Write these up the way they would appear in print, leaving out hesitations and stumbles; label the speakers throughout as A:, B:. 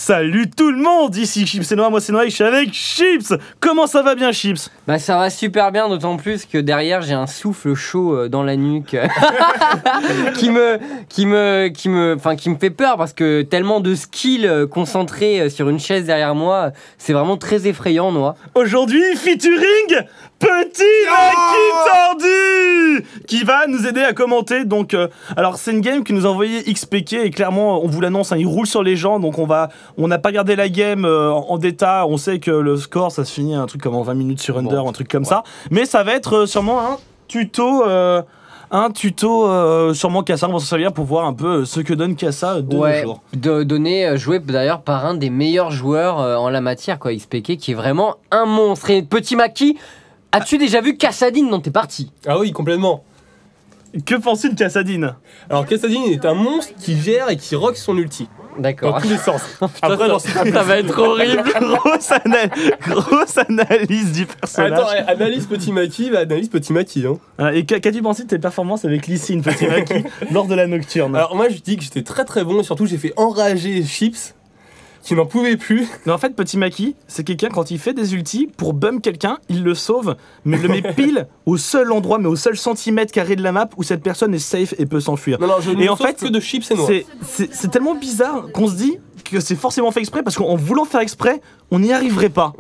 A: Salut tout le monde, ici Chips et Noah, moi c'est Noah, je suis avec Chips. Comment ça va bien Chips?
B: Bah ça va super bien, d'autant plus que derrière j'ai un souffle chaud dans la nuque qui me fait peur parce que tellement de skills concentrés sur une chaise derrière moi, c'est vraiment très effrayant Noah.
A: Aujourd'hui, featuring Petit Maki Tordu qui va nous aider à commenter. Donc, alors c'est une game que nous a envoyé XPK et clairement on vous l'annonce, hein, il roule sur les gens. Donc on n'a pas gardé la game en détail. On sait que le score ça se finit un truc comme en 20 minutes sur Under, un truc comme ça. Mais ça va être sûrement un tuto. Sûrement Kassa, on va s'en servir pour voir un peu ce que donne Kassa de nos jours.
B: Joué d'ailleurs par un des meilleurs joueurs en la matière, quoi, XPK, qui est vraiment un monstre. Et Petit Maki, as-tu déjà vu Kassadin dans tes parties?
C: Ah oui, complètement.
A: Que penses-tu de Kassadin? Alors
C: Kassadin est un monstre qui gère et qui rock son ulti.
B: D'accord.
C: Dans tous les sens.
B: Après, ça va être horrible.
A: Grosse analyse du personnage.
C: Attends, analyse Petit Maki, analyse Petit Maki. Hein.
A: Et qu'as-tu pensé de tes performances avec Lee Sin, Petit Maki, lors de la nocturne?
C: Alors moi je dis que j'étais très très bon et surtout j'ai fait enrager Chips qui n'en pouvait plus.
A: Mais en fait, Petit Maki, c'est quelqu'un, quand il fait des ultis, pour bum quelqu'un, il le sauve, mais il le met pile au seul endroit, mais au seul centimètre carré de la map où cette personne est safe et peut s'enfuir.
C: Non, je ne sauve que de Chips et Noah.
A: C'est tellement bizarre qu'on se dit que c'est forcément fait exprès, parce qu'en voulant faire exprès, on n'y arriverait pas.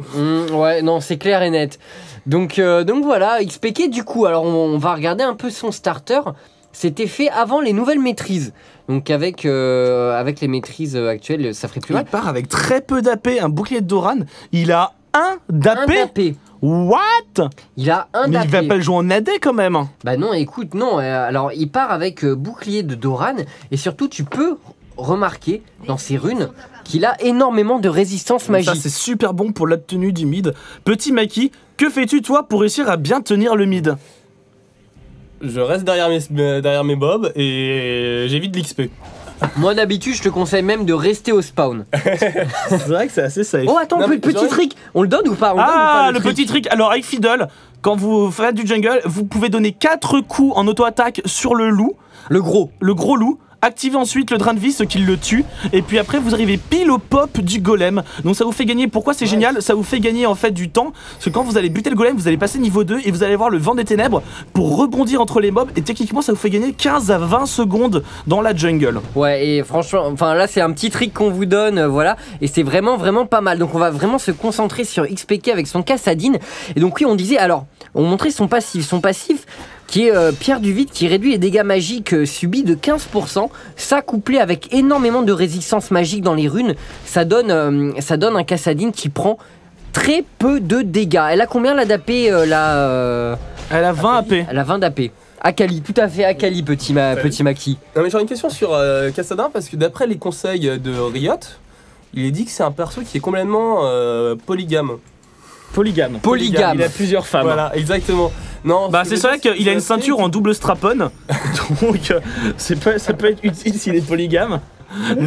B: Ouais, non, c'est clair et net. Donc voilà, XPK, du coup, alors on va regarder un peu son starter. C'était fait avant les nouvelles maîtrises. Donc avec les maîtrises actuelles, ça ferait plus mal.
A: Il part avec très peu d'AP, un bouclier de Doran. Il a un d'AP. What?
B: Il a un
A: Mais
B: d'AP.
A: il va pas le jouer en AD quand même.
B: Bah non, écoute, non. Alors il part avec bouclier de Doran. Et surtout, tu peux remarquer dans ses runes qu'il a énormément de résistance magique.
A: Ça c'est super bon pour la tenue du mid. Petit Maki, que fais-tu toi pour réussir à bien tenir le mid?
C: Je reste derrière mes mobs et j'évite l'XP.
B: Moi d'habitude je te conseille même de rester au spawn.
A: C'est vrai que c'est assez safe.
B: Oh attends, petit trick, on le donne ou pas?
A: Le petit trick. Alors avec Fiddle, quand vous faites du jungle, vous pouvez donner 4 coups en auto-attaque sur le loup. Le gros loup. Activez ensuite le drain de vie, ce qui le tue. Et puis après, vous arrivez pile au pop du golem. Donc ça vous fait gagner. Pourquoi c'est génial? Ça vous fait gagner en fait du temps. Parce que quand vous allez buter le golem, vous allez passer niveau 2 et vous allez voir le vent des ténèbres pour rebondir entre les mobs. Et techniquement, ça vous fait gagner 15 à 20 secondes dans la jungle.
B: Ouais, et franchement, enfin là, c'est un petit trick qu'on vous donne, voilà. Et c'est vraiment pas mal. Donc on va vraiment se concentrer sur XPK avec son Kassadin. Et donc oui, on disait, alors, on montrait son passif. Son passif, qui est Pierre du Vide, qui réduit les dégâts magiques subis de 15%. Ça, couplé avec énormément de résistance magique dans les runes, ça donne un Kassadin qui prend très peu de dégâts. Elle a combien la d'AP Elle
A: a 20 AP.
B: Elle a 20 d'AP. Akali, tout à fait Akali, petit Maki.
C: Non mais j'aurais une question sur Kassadin, parce que d'après les conseils de Riot, il est dit que c'est un perso qui est complètement polygame.
A: Polygame. Il a plusieurs femmes.
C: Voilà, exactement. Non,
A: bah c'est vrai qu'il a une ceinture en double strap-on, donc ça peut être utile s'il est polygame.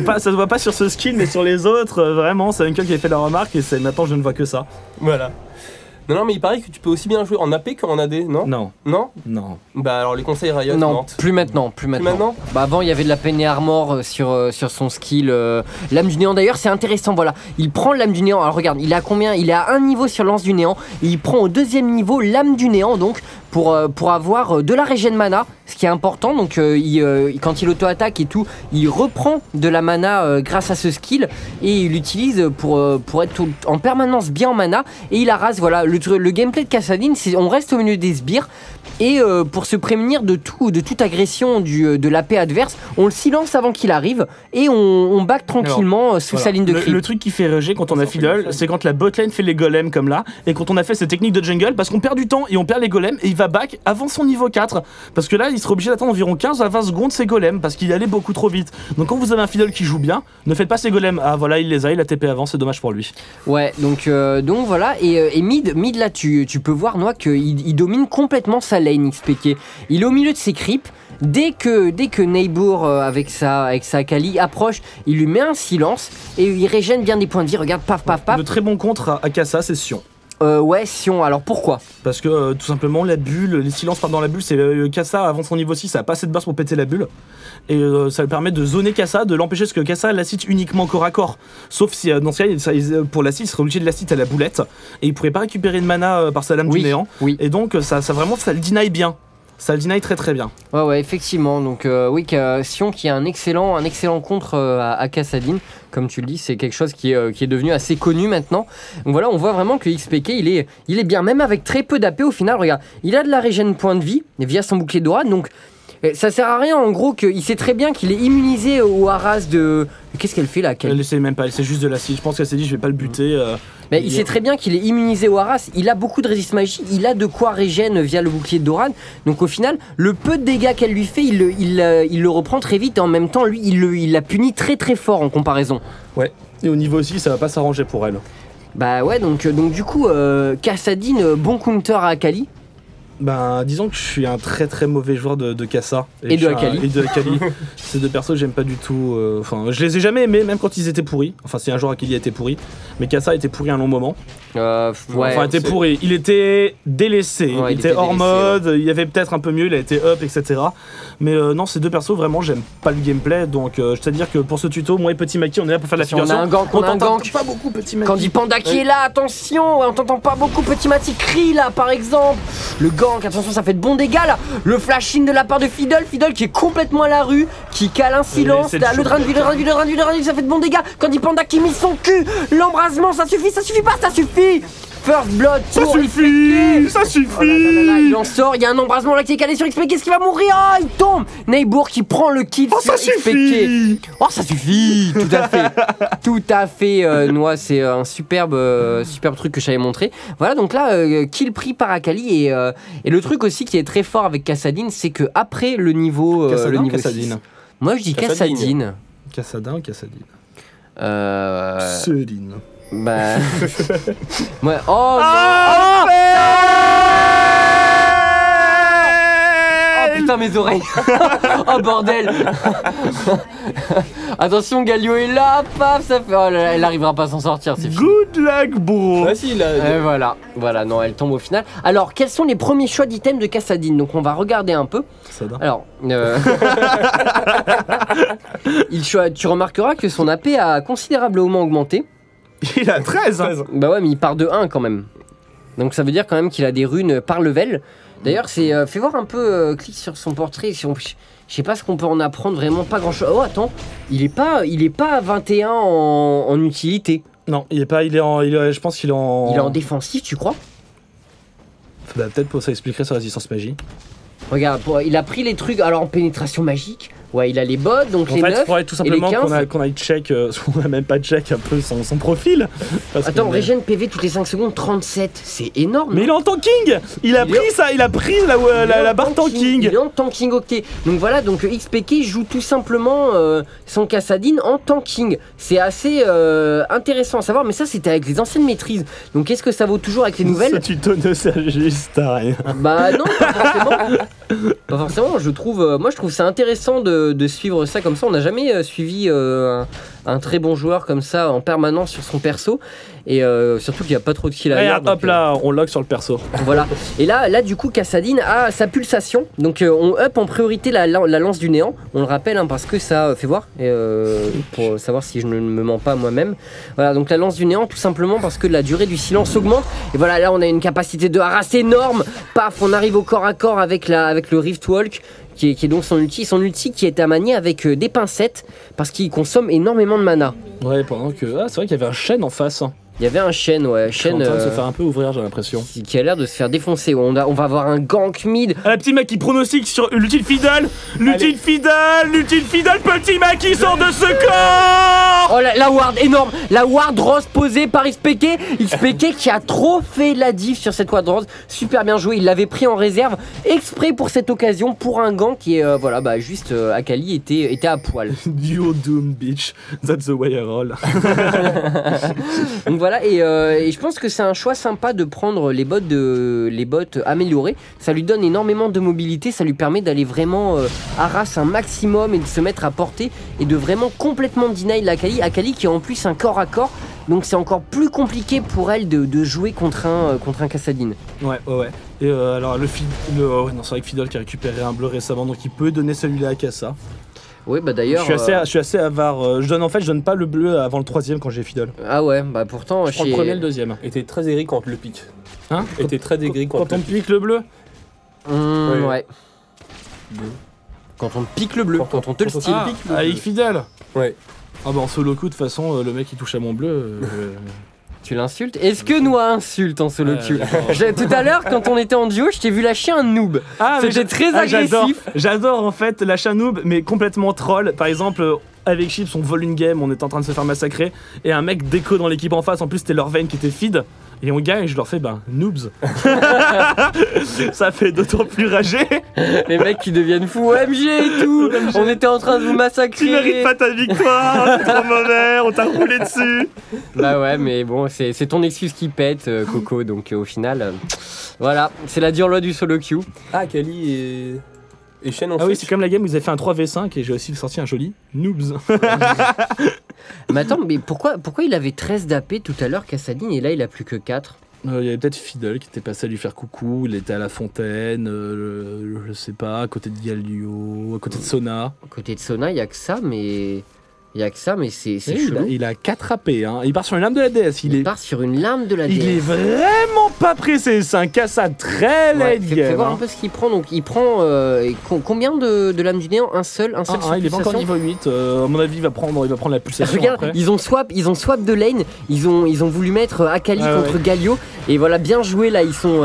A: Ça se voit pas sur ce skill, mais sur les autres, vraiment, c'est Uncle qui a fait la remarque et maintenant je ne vois que ça.
C: Voilà. Non, mais il paraît que tu peux aussi bien jouer en AP qu'en AD, non? Non. Bah alors les conseils Riot.
B: Non, plus maintenant. Bah avant il y avait de la peine et armor sur son skill lame du néant. D'ailleurs c'est intéressant, voilà. Il prend lame du néant. Alors regarde, il est à combien? Il est à 1 niveau sur lance du néant. Et il prend au 2e niveau lame du néant, donc pour avoir de la régène mana, ce qui est important. Donc quand il auto-attaque et tout, il reprend de la mana grâce à ce skill et il l'utilise pour être en permanence bien en mana. Et il arrase, voilà. Le gameplay de Kassadin, c'est on reste au milieu des sbires et pour se prémunir de toute agression de l'AP adverse, on le silence avant qu'il arrive et on back tranquillement sous sa ligne de creep.
A: Le truc qui fait rager quand on a Fiddle, c'est quand la botlane fait les golems comme là et quand on a fait cette technique de jungle, parce qu'on perd du temps et on perd les golems et il va back avant son niveau 4 parce que là il sera obligé d'attendre environ 15 à 20 secondes ses golems parce qu'il allait beaucoup trop vite. Donc quand vous avez un Fiddle qui joue bien, ne faites pas ses golems. Ah voilà, il a TP avant, c'est dommage pour lui.
B: Ouais, donc voilà. Et mid là tu peux voir Noah qu'il domine complètement sa lane XPK. Il est au milieu de ses creeps. Dès que Neighbor avec sa Akali approche, il lui met un silence et il régène bien des points de vie. Regarde, paf.
A: De très bons contre à Kassa, c'est Sion.
B: Ouais, Sion, alors pourquoi?
A: Parce que tout simplement la bulle, les silences partent dans la bulle, c'est Kassa avant son niveau 6, ça a pas assez de burst pour péter la bulle. Et ça lui permet de zoner Kassa, de l'empêcher parce que Kassa l'acide uniquement corps à corps. Sauf si dans ce cas, pour l'acide, il serait obligé de l'acide à la boulette. Et il pourrait pas récupérer de mana par sa lame du néant.
B: Oui.
A: Et donc ça le deny bien. Ça le deny très très bien.
B: Ouais, effectivement. Donc oui, Sion qui a un excellent contre à Kassadin. Comme tu le dis, c'est quelque chose qui est devenu assez connu maintenant. Donc voilà, on voit vraiment que XPK, il est bien, même avec très peu d'AP au final. Regarde, il a de la régène point de vie via son bouclier dorade. Donc ça sert à rien en gros qu'il sait très bien qu'il est immunisé au haras de... Qu'est-ce qu'elle fait là?
A: Elle essaie même pas, elle essaie juste de l'acide. Je pense qu'elle s'est dit je vais pas le buter.
B: Mais il sait très bien qu'il est immunisé au haras, il a beaucoup de résiste magie, il a de quoi régène via le bouclier de Doran. Donc au final, le peu de dégâts qu'elle lui fait, il le reprend très vite et en même temps, lui, il la punit très très fort en comparaison.
A: Ouais, et au niveau aussi, ça va pas s'arranger pour elle.
B: Bah ouais, donc du coup, Kassadin, bon counter à Akali.
A: Ben, disons que je suis un très très mauvais joueur de Kassa.
B: Et de Akali.
A: Ces deux persos, j'aime pas du tout. Enfin, je les ai jamais aimés, même quand ils étaient pourris. Enfin, si un jour Akali a été pourri. Mais Kassa était pourri un long moment.
B: Ouais,
A: enfin, il était pourri. Il était délaissé.
B: Ouais,
A: il était hors mode. Il y avait peut-être un peu mieux. Il a été up, etc. Mais non, ces deux persos, vraiment, j'aime pas le gameplay. Donc, c'est-à-dire que pour ce tuto, moi et Petit Maki, on est là pour faire de la figuration.
B: On a un gank, on t'entend
A: pas beaucoup, Petit Maki.
B: Quand dit Panda qui est là, attention, on t'entend pas beaucoup, Petit Maki crie là, par exemple. Le gank, attention, ça fait de bons dégâts là. Le flash-in de la part de Fiddle qui est complètement à la rue, qui cale un silence. Là, le drain de vie, ça fait de bons dégâts. Quand dit Panda qui mise son cul, l'embrasement, ça suffit pas, ça suffit. First Blood,
A: ça suffit.
B: Oh là, il en sort, il y a un embrasement là qui est calé sur XP, qu'est-ce qui va mourir? Oh, il tombe. Neighbor qui prend le kill sur XP. Oh, ça suffit. Tout à fait. Noix, c'est un superbe truc que j'avais montré. Voilà, donc là, kill pris par Akali et le truc aussi qui est très fort avec Kassadin, c'est que après le niveau,
A: Kassadin.
B: 6, moi je dis Kassadin.
A: Kassadin ou Kassadin?
B: Céline. Bah. Ouais. Oh, putain, mes oreilles. Oh bordel. Attention, Galio est là, paf, ça fait. Oh là là, elle arrivera pas à s'en sortir, c'est fini.
A: Good luck, bro.
B: Facile. Voilà, non, elle tombe au final. Alors, quels sont les premiers choix d'items de Kassadin? Donc, on va regarder un peu. Alors, tu remarqueras que son AP a considérablement augmenté.
A: Il a 13.
B: Bah ouais, mais il part de 1 quand même. Donc ça veut dire quand même qu'il a des runes par level. D'ailleurs, c'est fais voir un peu, clique sur son portrait. Je sais pas ce qu'on peut en apprendre, vraiment pas grand chose. Oh attends, il est pas à 21 en utilité.
A: Non, il est pas, je pense qu'il est en...
B: Il est en défensif, tu crois?
A: Bah, peut-être pour ça expliquerait sa résistance magie.
B: Regarde, il a pris les trucs, alors en pénétration magique. Ouais, il a les bots, donc les 9
A: il faudrait tout simplement qu'on aille check, on a même pas check un peu son profil.
B: Attends, régène PV toutes les 5 secondes, 37, c'est énorme.
A: Mais il est en tanking. Il a pris la barre tanking.
B: Il est en tanking, ok. Donc voilà, donc XPK joue tout simplement son Kassadin en tanking. C'est assez intéressant à savoir, mais ça c'était avec les anciennes maîtrises. Donc est-ce que ça vaut toujours avec les nouvelles?
A: Ce tuto ne sert juste à rien.
B: Bah non, pas forcément. Pas forcément, je trouve ça intéressant de suivre ça comme ça. On n'a jamais suivi un très bon joueur comme ça en permanence sur son perso. Et surtout qu'il n'y a pas trop de kills ailleurs.
A: Hop là, on lock sur le perso.
B: Voilà. Et là du coup, Kassadin a sa pulsation. Donc on up en priorité la lance du néant. On le rappelle parce que ça fait voir. Pour savoir si je ne me mens pas moi-même. Voilà, donc la lance du néant, tout simplement parce que la durée du silence augmente. Et voilà, là on a une capacité de harass énorme. Paf, on arrive au corps à corps avec le Riftwalk. Qui est donc son ulti qui est à manier avec des pincettes parce qu'il consomme énormément de mana.
A: Ouais, pendant que... Ah, c'est vrai qu'il y avait un chêne en face.
B: Il y avait un chêne, ouais. Chêne.
A: En train de se faire un peu ouvrir, j'ai l'impression.
B: Qui a l'air de se faire défoncer. On va avoir un gank mid.
A: Ah, la petite Maki pronostique sur l'utile Fiddle. L'utile Fiddle, petit Maki sort de ce corps.
B: Oh, la ward énorme. La ward rose posée par XPK. XPK qui a trop fait la diff sur cette ward rose. Super bien joué. Il l'avait pris en réserve exprès pour cette occasion pour un gank. Et voilà, bah juste Akali était à poil.
A: Duo Doom, bitch. That's the way I roll.
B: Donc voilà, et je pense que c'est un choix sympa de prendre les bots améliorés. Ça lui donne énormément de mobilité, ça lui permet d'aller vraiment harass un maximum et de se mettre à portée et de vraiment complètement deny l'Akali. Akali qui a en plus un corps à corps donc c'est encore plus compliqué pour elle de jouer contre un Kassadin.
A: Ouais. Et alors ouais, non, c'est vrai que Fidel qui a récupéré un bleu récemment, donc il peut donner celui-là à Kassa.
B: Oui, bah d'ailleurs.
A: Je suis assez avare. Je donne pas le bleu avant le 3ème quand j'ai Fidel.
B: Ah ouais, bah pourtant.
A: Je prends le 1er et le 2ème.
C: Et t'es très aigri quand on le pique.
A: Hein?
C: Et t'es très aigri
A: quand on pique le bleu.
B: Ouais. Quand on pique le bleu, quand on te le style.
A: Avec Fidel.
C: Ouais.
A: Ah bah en solo queue de toute façon, le mec il touche à mon bleu.
B: Tu l'insultes? Est-ce que Noah insulte en solo queue? Tout à l'heure, quand on était en duo, je t'ai vu lâcher un noob. C'était très agressif.
A: J'adore en fait lâcher un noob, mais complètement troll. Par exemple, avec Chips, on vole une game, on est en train de se faire massacrer, et un mec déco dans l'équipe en face, en plus c'était leur veine qui était feed. Et on gagne et je leur fais noobs. Ça fait d'autant plus rager.
B: Les mecs qui deviennent fous, OMG et tout. On était en train de vous massacrer.
A: Tu mérites pas ta victoire, c'est trop mauvais, on t'a roulé dessus.
B: Bah ouais, mais bon, c'est ton excuse qui pète, Coco. Donc au final, voilà, c'est la dure loi du solo queue.
C: Ah, Kali et Shen
A: Ah oui, c'est comme la game où vous avez fait un 3v5 et j'ai aussi sorti un joli noobs.
B: Mais attends, mais pourquoi il avait 13 d'AP tout à l'heure, Kassadin, et là il a plus que 4?
A: Il y avait peut-être Fidel qui était passé à lui faire coucou, il était à la fontaine, je sais pas, à côté de Galio, à côté de Sona.
B: À côté de Sona, il y a que ça, mais c'est chelou.
A: Il a 4 AP, hein. Il part sur une lame de la DS.
B: Il part sur une lame de la DS.
A: Il est vraiment pas pressé, c'est un Kassa très late game.
B: Fais voir un peu ce qu'il prend. Donc il prend combien de lames du néant? Un seul
A: il est pas encore niveau 8. À mon avis, il va prendre la pulsation.
B: Regarde,
A: après.
B: ils ont swap de lane. Ils ont voulu mettre Akali contre Galio. Et voilà, bien joué là. Ils sont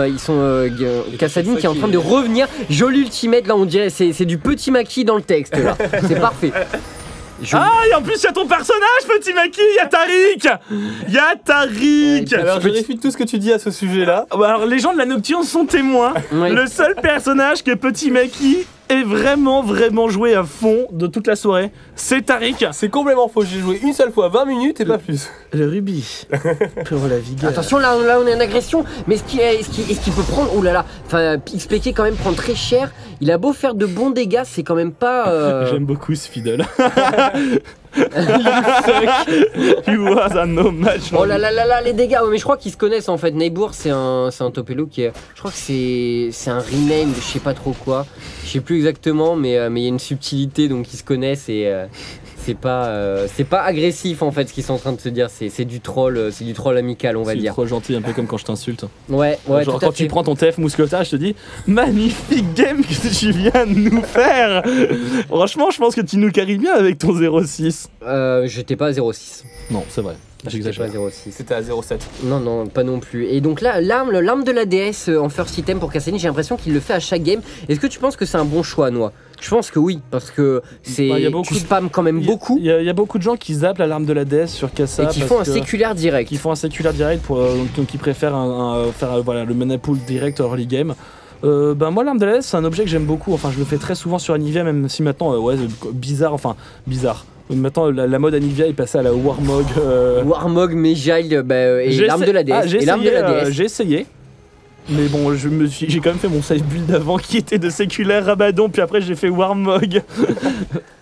B: Kassadin qui est en train de revenir. Joli ultimate là, on dirait c'est du petit maquis dans le texte là. C'est parfait.
A: Et en plus, il y a ton personnage, petit Maki, il y a Tariq.
C: Alors, je réfute tout ce que tu dis à ce sujet-là.
A: Alors, les gens de la Nocturne sont témoins. Oui. Le seul personnage que petit Maki est vraiment joué à fond de toute la soirée, c'est Tariq.
C: C'est complètement faux, j'ai joué une seule fois 20 minutes et pas plus.
A: Le rubis. Pour la vigueur.
B: Attention, là on est en agression, mais est-ce qu'il peut prendre... Oh là là, enfin, XPK quand même prend très cher. Il a beau faire de bons dégâts, c'est quand même pas...
A: J'aime beaucoup ce Fidel. You was a no match.
B: Oh là là là là, les dégâts. Ouais, mais je crois qu'ils se connaissent en fait. Neighbor, c'est un Topelo qui est... Je crois que c'est un rename de je sais pas trop quoi. Je sais plus exactement, mais il y a une subtilité, donc ils se connaissent et... c'est pas agressif en fait ce qu'ils sont en train de se dire, c'est du troll amical, on va dire.
A: C'est trop gentil, un peu comme quand je t'insulte.
B: Ouais,
A: genre quand tu prends ton TF Mousquetage, je te dis magnifique game que tu viens de nous faire. Franchement, je pense que tu nous carries bien avec ton 0,6.
B: J'étais pas à 0,6.
A: Non, c'est vrai.
B: J'étais pas à 0,6.
C: C'était à 0,7.
B: Non, pas non plus. Et donc là, l'arme de la DS en first item pour Kassadin, j'ai l'impression qu'il le fait à chaque game. Est-ce que tu penses que c'est un bon choix, Noah? Je pense que oui, parce que tu spams quand même beaucoup.
A: Il y a beaucoup de gens qui zappent l'alarme de la DS sur Kassa.
B: Et qui font un séculaire direct.
A: Qui font un séculaire direct, donc qui préfèrent faire le mana pool direct early game. Moi l'arme de la DS c'est un objet que j'aime beaucoup, enfin je le fais très souvent sur Anivia, même si maintenant bizarre. Maintenant la mode Anivia est passée à la Warmog.
B: Warmog, Mejile et l'arme de la DS.
A: J'ai essayé. Mais bon, j'ai quand même fait mon side build avant qui était de séculaire Rabadon, puis après j'ai fait Warmog.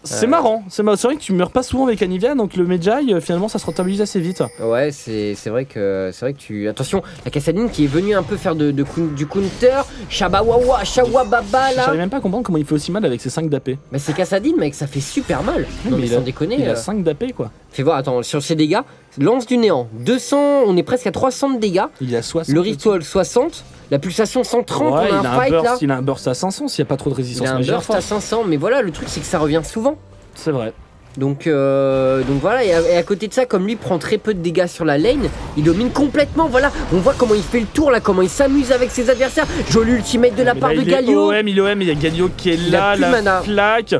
A: C'est marrant, c'est vrai que tu meurs pas souvent avec Anivia, donc le Mejai finalement ça se rentabilise assez vite.
B: Ouais, c'est vrai que tu... Attention, la Kassadin qui est venue un peu faire du counter, Shabawawa, Shawababa là.
A: J'arrive même pas à comprendre comment il fait aussi mal avec ses 5 d'AP.
B: Mais c'est Kassadin mec, ça fait super mal. Non mais sans déconner.
A: Il a 5 d'AP quoi.
B: Fais voir, attends, sur ses dégâts, lance du néant, 200, on est presque à 300 de dégâts.
A: Il a 60.
B: Le ritual 60, la pulsation 130,
A: ouais,
B: on a un fight là.
A: Il a un burst à 500 s'il n'y a pas trop de résistance magique.
B: Il a un burst à 500, mais voilà, le truc c'est que ça revient souvent.
A: C'est vrai.
B: Donc voilà, et à côté de ça, comme lui prend très peu de dégâts sur la lane, il domine complètement, voilà, on voit comment il fait le tour là, comment il s'amuse avec ses adversaires. Joli ultimate de la part de Galio.
A: Il y a Galio qui est là, la flaque.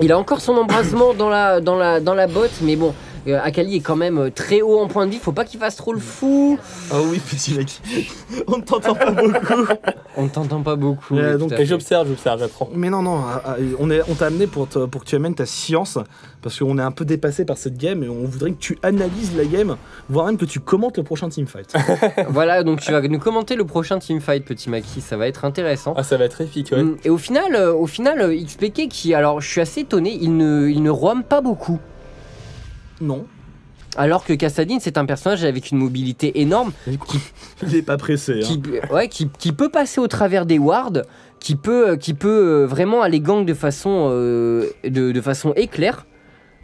B: Il a encore son embrasement dans la botte, mais bon, Akali est quand même très haut en point de vie, faut pas qu'il fasse trop le fou.
A: Oh oui, petit mec, on ne t'entend pas beaucoup.
B: On ne t'entend pas beaucoup.
C: Et j'observe, j'apprends.
A: Mais non, on t'a amené pour que tu amènes ta science, parce qu'on est un peu dépassé par cette game et on voudrait que tu analyses la game, voire même que tu commentes le prochain teamfight.
B: Voilà, donc tu vas nous commenter le prochain teamfight, petit Maki, ça va être intéressant.
C: Ah, ça va être épique, ouais.
B: Et au final, XPK qui, alors je suis assez étonné, il ne roam pas beaucoup.
A: Non.
B: Alors que Kassadin, c'est un personnage avec une mobilité énorme.
A: Il est pas pressé.
B: Qui peut passer au travers des wards, qui peut vraiment aller gang de façon éclair.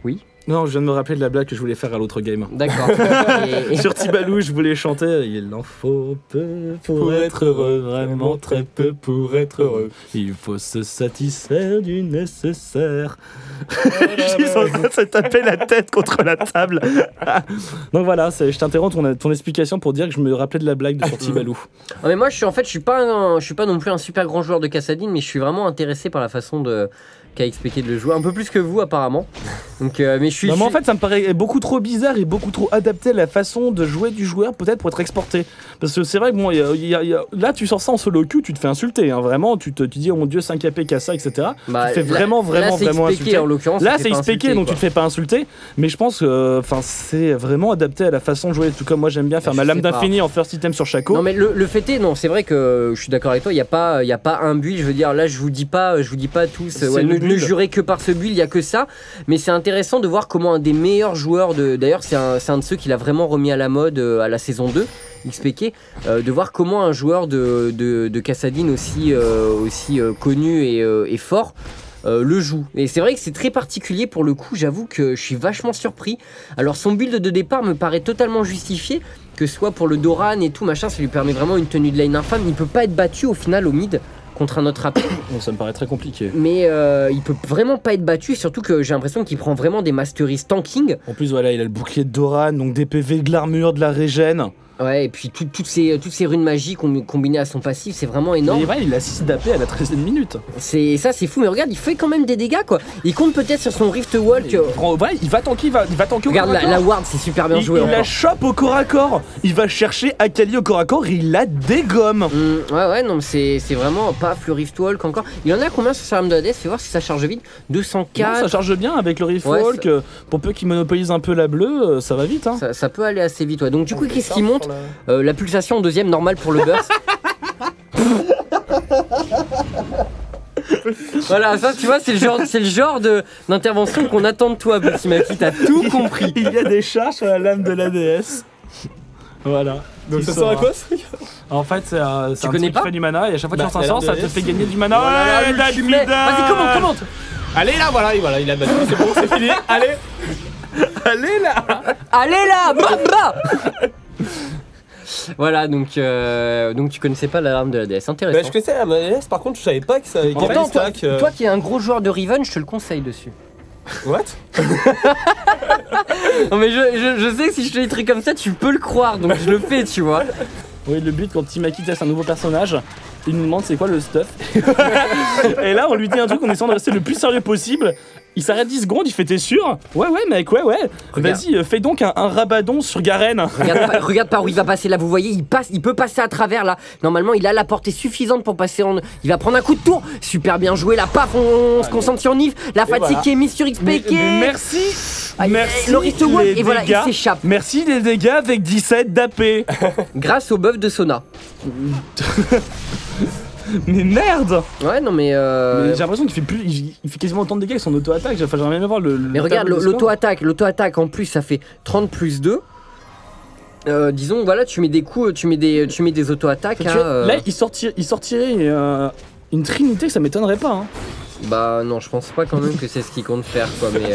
B: Oui.
A: Non, je viens de me rappeler de la blague que je voulais faire à l'autre game.
B: D'accord.
A: Sur Tibalou, je voulais chanter. Il en faut peu pour être heureux, vraiment très peu pour être heureux. Il faut se satisfaire du nécessaire. Je suis en train de se taper la tête contre la table. Donc voilà, je t'interromps ton explication pour dire que je me rappelais de la blague de sur Tibalou.
B: Mais moi, je suis pas non plus un super grand joueur de Kassadin, mais je suis vraiment intéressé par la façon qu'a expliqué de le jouer, un peu plus que vous apparemment. Donc, mais je suis.
A: Non, mais en fait, ça me paraît beaucoup trop bizarre et beaucoup trop adapté à la façon de jouer du joueur, peut-être pour être exporté. Parce que c'est vrai que bon, là, tu sors ça en solo queue, tu te fais insulter. Hein, vraiment, tu dis oh mon dieu, 5 AP, Kassa, etc. Tu te fais vraiment insulter.
B: En l'occurrence,
A: là, c'est XPK, donc tu te fais pas insulter. Mais je pense que c'est vraiment adapté à la façon de jouer. Tout comme moi, j'aime bien faire ma lame d'infini en first item sur Shaco.
B: Non, mais le fait est, non, c'est vrai que je suis d'accord avec toi. Il y a pas un build. Je veux dire, là, je vous dis pas tous. Ne jurez que par ce build, il y a que ça. Mais c'est intéressant de voir comment un des meilleurs joueurs d'ailleurs c'est un de ceux qui l'a vraiment remis à la mode à la saison 2 XPK, de voir comment un joueur de Kassadin aussi connu et fort le joue. Et c'est vrai que c'est très particulier pour le coup, j'avoue que je suis vachement surpris. Alors son build de départ me paraît totalement justifié, que ce soit pour le Doran et tout machin, ça lui permet vraiment une tenue de lane infâme. Il peut pas être battu au final au mid contre un autre AP.
A: Bon, ça me paraît très compliqué.
B: Mais il peut vraiment pas être battu, surtout que j'ai l'impression qu'il prend vraiment des masteries tanking.
A: En plus, voilà, il a le bouclier de Doran, donc des PV, de l'armure, de la régène.
B: Ouais, et puis toutes ces runes magiques combinées à son passif, c'est vraiment énorme.
A: Mais ouais, il a 6 d'AP à la 13e minute.
B: C'est fou, mais regarde, il fait quand même des dégâts quoi. Il compte peut-être sur son Rift Walk.
A: Ouais, il va tanker, il va tanker
B: regarde,
A: au corps à corps.
B: La ward, c'est super bien joué.
A: Il la chope au corps à corps. Il va chercher Akali au corps à corps et il la dégomme.
B: Ouais, non, mais c'est vraiment paf, le Rift Walk encore. Il en a combien sur sa lame de Hades? Fais voir si ça charge vite. 204.
A: Non, ça charge bien avec le Rift Walk. Pour peu qu'il monopolise un peu la bleue, ça va vite. Hein.
B: Ça peut aller assez vite, ouais. Donc, du coup, qu'est-ce qui monte? La pulsation en deuxième, normal pour le burst. Voilà, ça tu vois, c'est le genre d'intervention qu'on attend de toi, Butimaki, t'as tout compris.
A: Il y a des chars sur la lame de l'ADS. Voilà.
C: Donc ça sert à quoi ce truc?
A: En fait, c'est un truc qui fait du mana et à chaque fois que tu lances un sort, ça te fait gagner du mana.
B: Vas-y, commente.
C: Allez là, voilà, il a battu, c'est bon, c'est fini, allez là,
B: Bamba. Voilà, donc tu connaissais pas l'alarme de la DS, intéressant.
C: Bah, je connaissais la DS, par contre je savais pas que ça avait
B: Pourtant, toi qui es un gros joueur de Riven, je te le conseille dessus.
C: What?
B: Non mais je sais que si je te dis des trucs comme ça, tu peux le croire, donc je le fais, tu vois.
A: Oui, le but quand Timaki teste un nouveau personnage, il nous demande c'est quoi le stuff. Et là on lui dit un truc en essayant de rester le plus sérieux possible. Il s'arrête 10 secondes, il fait t'es sûr? Ouais mec, ouais. Vas-y, fais donc un rabadon sur Garen.
B: Regarde par où il va passer là, vous voyez, il peut passer à travers là. Normalement il a la portée suffisante pour passer Il va prendre un coup de tour. Super bien joué, la paf, on se concentre sur Nif. La fatigue qui est mise sur XPK.
A: Merci.
B: Le Rift Walk, et voilà, il s'échappe.
A: Merci les dégâts avec 17 d'AP.
B: Grâce au buff de Sona.
A: Mais merde!
B: Ouais, non, mais
A: j'ai l'impression qu'il fait quasiment autant de dégâts que son auto-attaque. Enfin, j'aimerais bien voir le.
B: Mais regarde, l'auto-attaque en plus, ça fait 30 plus 2. Disons, voilà, tu mets des coups, tu mets des auto-attaques.
A: Là, il sortirait une trinité, ça m'étonnerait pas. Hein.
B: Bah, non, je pense pas quand même que c'est ce qu'il compte faire, quoi, mais.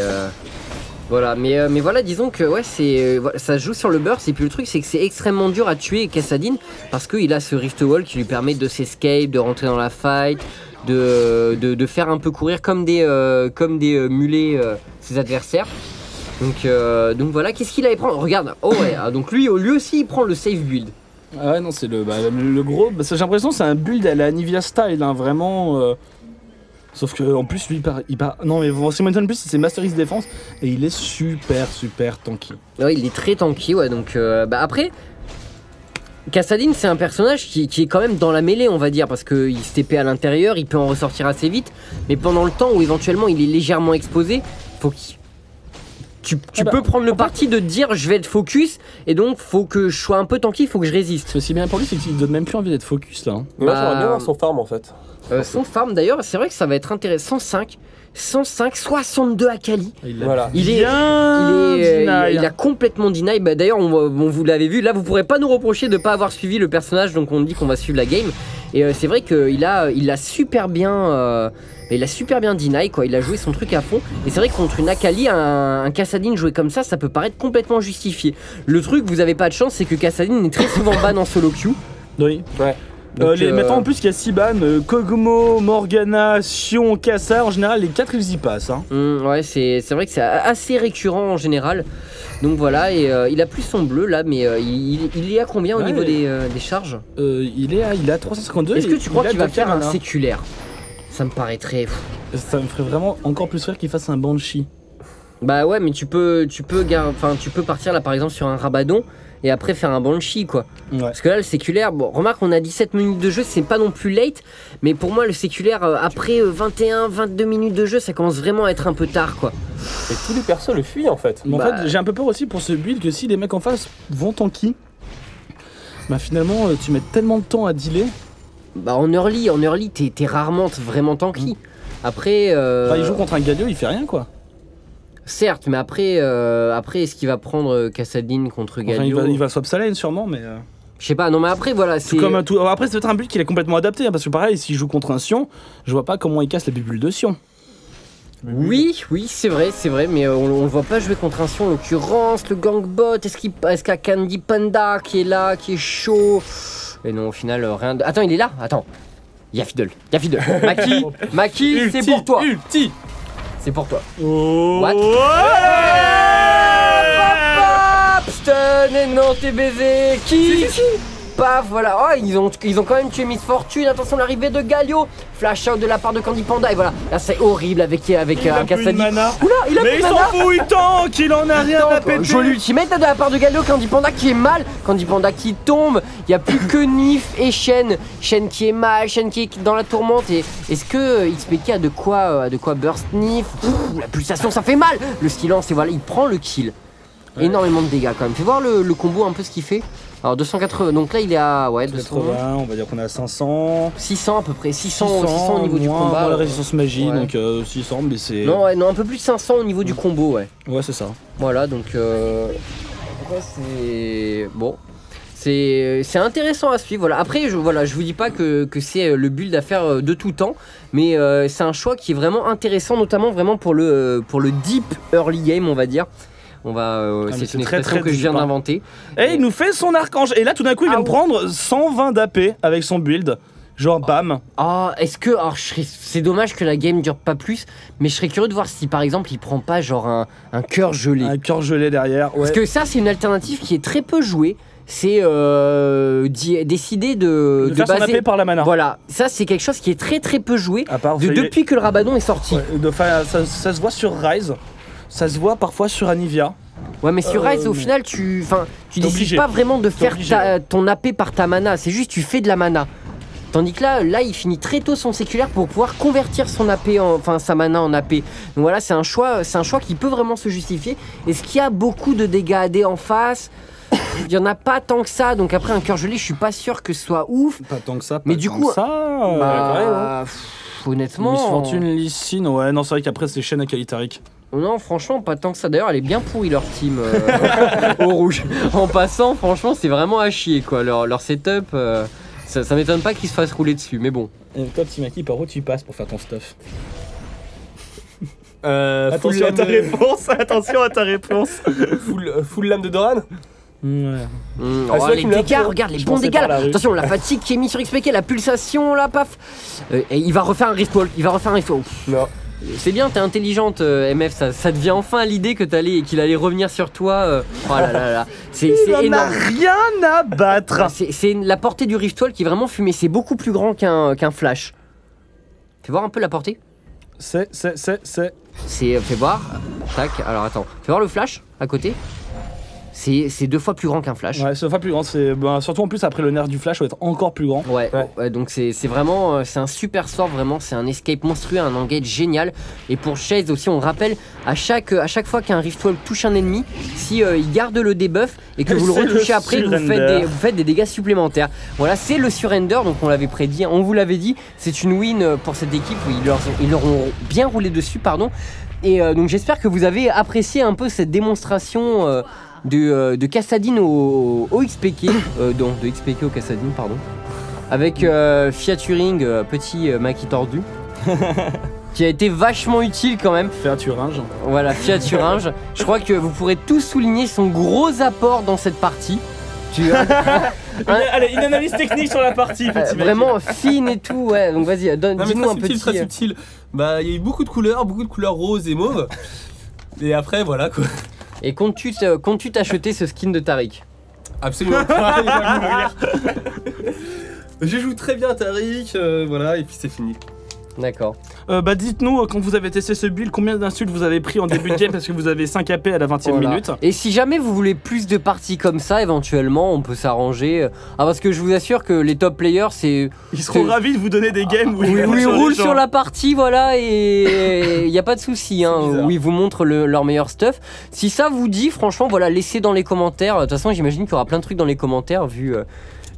B: Voilà, mais voilà, disons que ouais, ça se joue sur le burst, et puis le truc c'est que c'est extrêmement dur à tuer Kassadin parce qu'il a ce Rift Wall qui lui permet de s'escape, de rentrer dans la fight, de faire un peu courir comme des mulets ses adversaires. Donc voilà, qu'est-ce qu'il allait prendre? Regarde, oh ouais, donc lui aussi il prend le safe build.
A: Ah ouais, non, c'est le gros. J'ai l'impression que c'est un build à la Nivea style, hein, vraiment. Sauf que en plus lui il part. Non mais Simon plus c'est Masteries Défense et il est super tanky.
B: Ouais, il est très tanky, ouais, donc après Kassadin c'est un personnage qui est quand même dans la mêlée, on va dire, parce qu'il se TP à l'intérieur, il peut en ressortir assez vite, mais pendant le temps où éventuellement il est légèrement exposé, faut qu'il tu peux prendre le parti de te dire je vais être focus et donc faut que je sois un peu tanky, faut que je résiste.
A: Ce qui est bien pour lui c'est qu'il donne même plus envie d'être focus là. Hein.
C: Moi j'aimerais bien voir son farm en fait.
B: Son farm d'ailleurs, c'est vrai que ça va être intéressant. 105, 62 Akali.
C: Voilà.
B: Il a complètement deny. Bah, d'ailleurs, vous l'avez vu, là vous pourrez pas nous reprocher de pas avoir suivi le personnage, donc on dit qu'on va suivre la game. Et c'est vrai qu'il a super bien. Il a super bien deny quoi, il a joué son truc à fond. Et c'est vrai que contre une Akali, un Kassadin joué comme ça peut paraître complètement justifié. Le truc, vous avez pas de chance, c'est que Kassadin est très souvent ban en solo queue.
A: Oui.
C: Ouais.
A: Maintenant en plus il y a 6 bans, Kog'Maw, Morgana, Sion, Kassa, en général les 4 ils y passent hein.
B: Ouais c'est vrai que c'est assez récurrent en général. Donc voilà, et il a plus son bleu là, mais il est à combien au niveau des charges?
A: Il est à 352.
B: Est-ce que tu crois qu'il va faire un séculaire? Ça me paraîtrait...
A: Ça me ferait vraiment encore plus rire qu'il fasse un Banshee.
B: Bah ouais, mais tu peux partir là par exemple sur un Rabadon et après faire un Banshee quoi.
A: Ouais.
B: Parce que là le séculaire, bon remarque on a 17 minutes de jeu, c'est pas non plus late, mais pour moi le séculaire après 22 minutes de jeu ça commence vraiment à être un peu tard quoi.
C: Et tous les persos le fuient en fait.
A: Mais en fait j'ai un peu peur aussi pour ce build que si les mecs en face vont tanky, bah finalement tu mets tellement de temps à dealer.
B: Bah en early t'es rarement vraiment tanky. Après
A: il joue contre un Galio, il fait rien quoi.
B: Certes, mais après est-ce qu'il va prendre Kassadin contre Galio?
A: Enfin, il va swap sa lane sûrement, mais...
B: Je sais pas, non mais après voilà, c'est...
A: Après c'est peut-être un build qu'il est complètement adapté, hein, parce que pareil, s'il joue contre un Sion, je vois pas comment il casse les bubules de Sion.
B: Oui, c'est vrai, mais on le voit pas jouer contre un Sion, en l'occurrence, le gangbot, est-ce qu'il y a Candy Panda qui est là, qui est chaud? Et non, au final, rien de... Attends, il est là? Attends, il y a Fiddle. Maki, c'est pour toi. C'est pour toi.
A: Oh.
B: What? Stun et non t'es baisé. Qui? Paf, voilà. Oh, ils ont quand même tué Miss Fortune. Attention l'arrivée de Galio. Flash out de la part de Candy Panda. Et voilà, là c'est horrible avec un Kassadin.
A: Oula, il a plus de mana. Mais il s'en fout, il tank, il en a rien à péter.
B: Joli ultimate de la part de Galio. Candy Panda qui est mal. Candy Panda qui tombe. Il n'y a plus que Nif et Shen. Shen qui est mal, Shen qui est dans la tourmente. Et est-ce que XPK a de quoi burst Nif? La pulsation ça fait mal. Le silence et voilà, il prend le kill. Ouais. Énormément de dégâts quand même. Fais voir le combo un peu ce qu'il fait. Alors 280, donc là il est à
A: 280, on va dire qu'on est à 500.
B: 600 à peu près, 600 au niveau du combat.
A: La résistance magie, donc 600, mais c'est...
B: Non, un peu plus de 500 au niveau du combo, ouais.
A: Ouais, c'est ça.
B: Voilà, donc... c'est... Bon... C'est intéressant à suivre, voilà. Après, je vous dis pas que c'est le build à faire de tout temps, mais c'est un choix qui est vraiment intéressant, notamment vraiment pour le deep early game, on va dire. C'est une expression que je viens d'inventer.
A: Et il nous fait son archange. Et là, tout d'un coup, il vient de prendre 120 d'AP avec son build. Genre bam.
B: Est-ce que... Alors, c'est dommage que la game dure pas plus, mais je serais curieux de voir si, par exemple, il prend pas genre un cœur gelé.
A: Un cœur gelé derrière, ouais.
B: Parce que ça, c'est une alternative qui est très peu jouée. C'est décider de
A: faire
B: baser...
A: son AP par la mana.
B: Voilà, ça c'est quelque chose qui est très très peu joué depuis que le Rabadon est sorti.
A: Ouais, ça se voit sur Rise. Ça se voit parfois sur Anivia.
B: Ouais, mais sur Rise, au final, tu décides pas vraiment de faire ton AP par ta mana. C'est juste, tu fais de la mana. Tandis que là, il finit très tôt son séculaire pour pouvoir convertir son AP, sa mana en AP. Donc voilà, c'est un choix qui peut vraiment se justifier. Est-ce qu'il y a beaucoup de dégâts AD en face? Il n'y en a pas tant que ça, donc après un cœur gelé, je suis pas sûr que ce soit ouf.
A: Pas tant que ça,
B: mais du coup, honnêtement.
A: Miss Fortune, Lee Sin, ouais, non, c'est vrai qu'après c'est Shen et Kalitarik.
B: Non, franchement, pas tant que ça. D'ailleurs, elle est bien pourrie leur team au rouge. En passant, franchement, c'est vraiment à chier quoi. Leur setup, ça m'étonne pas qu'ils se fassent rouler dessus, mais bon.
A: Et toi, petit Maki, par où tu passes pour faire ton stuff?
C: Attention à ta réponse, attention à ta réponse. Full lame de Doran.
B: Ouais. Les dégâts, regarde les bons dégâts là. Attention, la fatigue qui est mise sur XPK, la pulsation là, paf. Et il va refaire un riftwall.
C: Non.
B: C'est bien, t'es intelligente, MF, ça devient enfin l'idée qu'il allait revenir sur toi. Oh là là là. C'est énorme.
A: Rien à battre.
B: C'est la portée du riftwall qui est vraiment fumée. C'est beaucoup plus grand qu'un flash. Fais voir un peu la portée.
A: Fais
B: voir. Tac, alors attends. Fais voir le flash à côté. c'est 2 fois plus grand qu'un Flash.
A: Ouais, c'est 2 fois plus grand. Surtout en plus après le nerf du Flash, ça va être encore plus grand.
B: Ouais, donc c'est vraiment c'est un super sort, vraiment. C'est un escape monstrueux, un engage génial. Et pour Chase aussi, on rappelle à chaque fois qu'un Rift Wall touche un ennemi, si il garde le debuff et que vous le retouchez après, vous faites des dégâts supplémentaires. Voilà, c'est le surrender, donc on l'avait prédit, on vous l'avait dit. C'est une win pour cette équipe. Ils leur ont bien roulé dessus, pardon. Et donc j'espère que vous avez apprécié un peu cette démonstration de Kassadin au XPK, de XPK au Kassadin, pardon. Avec featuring petit Maki tordu, qui a été vachement utile quand même.
A: Featuringe.
B: Voilà, featuringe. Je crois que vous pourrez tous souligner son gros apport dans cette partie.
A: Allez, une analyse technique sur la partie, petit
B: vraiment fine et tout, ouais. Donc vas-y, dis-nous un petit.
C: Très subtil. Bah, il y a eu beaucoup de couleurs roses et mauves. Et après, voilà quoi.
B: Et comptes-tu t'acheter ce skin de Tariq?
C: Absolument pas, il va mourir. Je joue très bien Tariq, voilà, et puis c'est fini.
B: D'accord.
A: Dites-nous, quand vous avez testé ce build, combien d'insultes vous avez pris en début de game parce que vous avez 5 AP à la 20ème minute.
B: Et si jamais vous voulez plus de parties comme ça, éventuellement, on peut s'arranger. Parce que je vous assure que les top players, ils
A: seront ravis de vous donner des games où
B: ils roulent sur la partie, voilà, et il n'y a pas de souci, hein, où ils vous montrent leur meilleur stuff. Si ça vous dit, franchement, voilà, laissez dans les commentaires. De toute façon, j'imagine qu'il y aura plein de trucs dans les commentaires, vu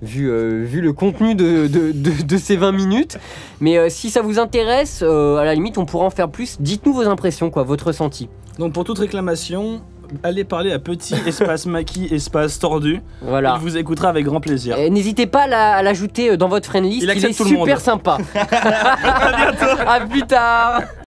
B: le contenu de ces 20 minutes. Mais si ça vous intéresse, à la limite on pourra en faire plus. Dites-nous vos impressions, votre ressenti.
A: Donc pour toute réclamation, allez parler à petit espace Maki espace tordu.
B: Voilà.
A: Il vous écoutera avec grand plaisir.
B: N'hésitez pas à l'ajouter dans votre friend list, il est super sympa.
A: À bientôt.
B: À plus tard.